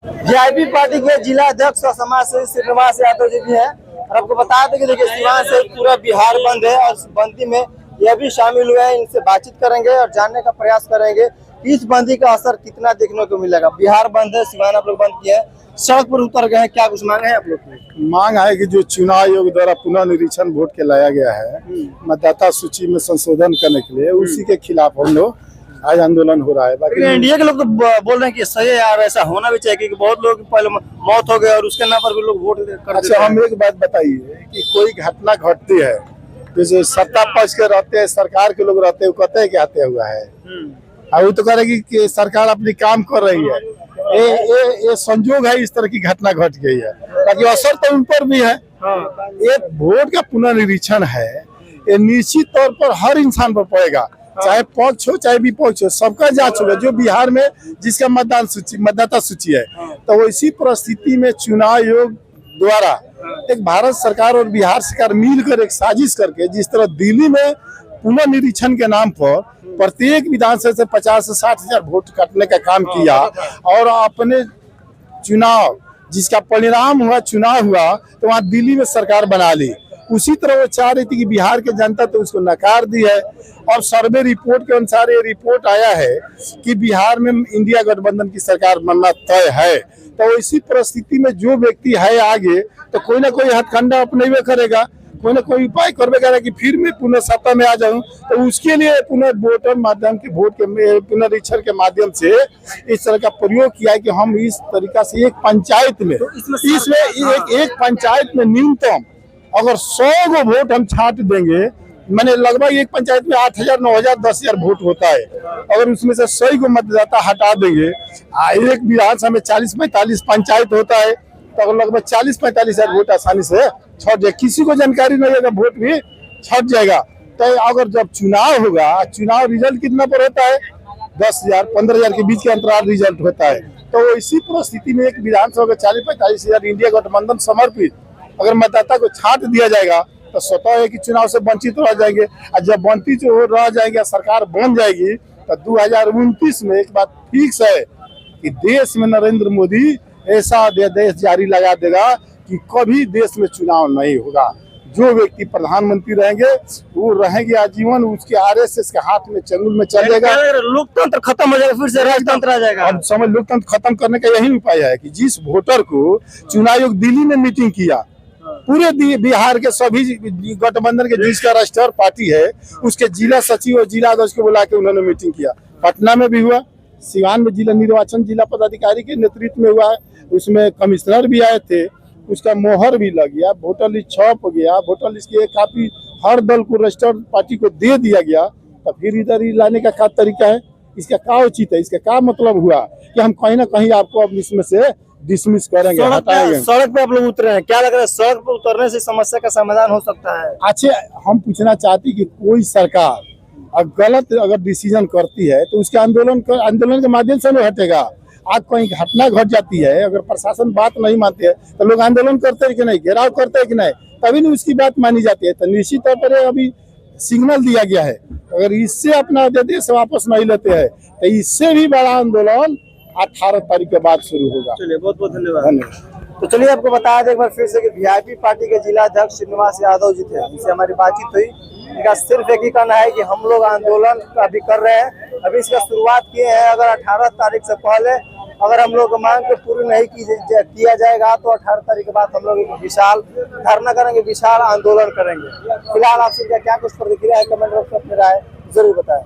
VIP party के जिला अध्यक्ष और समाज सेवी श्रीनिवास यादव जी भी हैं। और आपको बता दें कि देखिए सिवान से पूरा बिहार बंद है और बंदी में यह भी शामिल हुए हैं। इनसे बातचीत करेंगे और जानने का प्रयास करेंगे कि इस बंदी का असर कितना देखने को मिलेगा। बिहार बंद है, सिवान आप लोग बंद किए हैं, सड़क पर उतर गए हैं, क्या कुछ मांग है आप लोग की? मांग है कि जो चुनाव आयोग द्वारा पुनः निरीक्षण वोट के लाया गया है मतदाता सूची में संशोधन करने के लिए, उसी के खिलाफ हम लोग आज आंदोलन हो रहा है। बाकी एनडीए के लोग तो बोल रहे हैं कि सही है यार, ऐसा होना भी चाहिए क्योंकि बहुत लोग पहले मौत हो गए और उसके नाम पर भी लोग वोट कर। अच्छा, हम एक बात बताइए कि कोई घटना घटती है, जैसे सत्ता पक्ष के रहते हैं, सरकार के लोग रहते हैं, वो कहते हैं कि हत्या हुआ है, और वो तो कह रहे कि सरकार अपनी काम कर रही है। ये संजोग है, इस तरह की घटना घट गई है। बाकी असर तो उन पर भी है। ये वोट का पुनर्निरीक्षण है, ये निश्चित तौर पर हर इंसान पर पड़ेगा, चाहे पक्ष हो चाहे विपक्ष हो, सबका जांच होगा। जो बिहार में जिसका मतदाता सूची है, तो इसी परिस्थिति में चुनाव आयोग द्वारा एक भारत सरकार और बिहार सरकार मिलकर एक साजिश करके, जिस तरह दिल्ली में पुनर्निरीक्षण के नाम पर प्रत्येक विधानसभा से 50 से 60 हजार वोट काटने का काम किया और अपने चुनाव जिसका परिणाम हुआ, चुनाव हुआ, तो वहाँ दिल्ली में सरकार बना ली। उसी तरह वो चाह रही थी कि बिहार के जनता तो उसको नकार दी है। और सर्वे रिपोर्ट के अनुसार ये रिपोर्ट आया है कि बिहार में इंडिया गठबंधन की सरकार बनना तय है। तो इसी परिस्थिति में जो व्यक्ति है आगे, तो कोई ना कोई हथकंडा अपने करेगा, कोई ना कोई उपाय करवे करेगा कि फिर मैं पुनः सत्ता में आ जाऊं। तो उसके लिए पुनः वोटर माध्यम के वोट के पुनरीक्षण के माध्यम से इस तरह का प्रयोग किया है कि हम इस तरीका से एक पंचायत में, इसमें एक पंचायत में न्यूनतम अगर 100 गो वोट हम छांट देंगे, मैंने लगभग एक पंचायत में 8,000, 9,000, 10,000 वोट होता है। अगर उसमें से 100 को मतदाता हटा देंगे, एक विधानसभा में 40-45 पंचायत होता है, तो लगभग 40-45 हजार वोट आसानी से छट जाए। किसी को जानकारी नहीं होगा, वोट भी छट जाएगा। तो अगर जब चुनाव होगा, चुनाव रिजल्ट कितना पर होता है, 10,000, 15,000 के बीच के अंतराल रिजल्ट होता है। तो इसी परिस्थिति में एक विधानसभा में 40-45 हजार इंडिया गठबंधन समर्पित अगर मतदाता को छाट दिया जाएगा, तो स्वतः है कि चुनाव से वंचित रह जाएंगे। और जब वंचित रह जाएंगे, सरकार बन जाएगी, तो 2029 में एक बात फिक्स है कि देश में नरेंद्र मोदी ऐसा आदेश जारी लगा देगा कि कभी देश में चुनाव नहीं होगा। जो व्यक्ति प्रधानमंत्री रहेंगे वो रहेंगे आजीवन, उसके आरएसएस के हाथ में चंगुल में चलेगा। लोकतंत्र खत्म हो जाएगा, फिर से राजतंत्र आ जाएगा। अब समझ, लोकतंत्र खत्म करने का यही उपाय है कि जिस वोटर को चुनाव आयोग दिल्ली में मीटिंग किया, पूरे बिहार के सभी गठबंधन के जिसका राष्ट्रीय पार्टी है, उसके जिला सचिव और जिला अध्यक्ष को बुला के उन्होंने मीटिंग किया। पटना में भी हुआ, सिवान में जिला निर्वाचन जिला पदाधिकारी के नेतृत्व में हुआ है, उसमें कमिश्नर भी आए थे, उसका मोहर भी लग गया, वोटर लिस्ट छप गया, वोटर लिस्ट की काफी हर दल को रजिस्टर्ड पार्टी को दे दिया गया। तो फिर इधर ही लाने का क्या तरीका है, इसका क्या उचित है, इसका क्या मतलब हुआ कि हम कहीं ना कहीं आपको अब इसमें से डिसमिस करेंगे, हटाएंगे। सड़क पे आप लोग उतरे हैं, क्या लग रहा है सड़क पे उतरने से समस्या का समाधान हो सकता है? अच्छा, हम पूछना चाहते कि कोई सरकार गलत अगर डिसीजन करती है तो उसके आंदोलन के माध्यम से नहीं हटेगा। आज कोई घटना घट जाती है, अगर प्रशासन बात नहीं मानते है तो लोग आंदोलन करते हैं कि नहीं, घेराव करते हैं कि नहीं, तभी नहीं उसकी बात मानी जाती है। तो निश्चित तौर पर अभी सिग्नल दिया गया है, अगर इससे अपना आदेश वापस नहीं लेते हैं तो इससे भी बड़ा आंदोलन 18 तारीख के बाद शुरू होगा। चलिए, बहुत बहुत धन्यवाद। तो चलिए आपको बता दें एक बार फिर से कि वीआईपी पार्टी के जिला अध्यक्ष श्रीनिवास यादव जी थे, इनसे हमारी बातचीत हुई। इनका सिर्फ एक ही कहना है कि हम लोग आंदोलन अभी कर रहे हैं, अभी इसका शुरुआत किए हैं। अगर 18 तारीख से पहले अगर हम लोग मांग के पूरी नहीं किया जाएगा तो 18 तारीख के बाद हम लोग एक विशाल धरना करेंगे, विशाल आंदोलन करेंगे। फिलहाल आपसे क्या कुछ प्रतिक्रिया है, कमेंट बॉक्स में अपनी राय जरूर बताएं।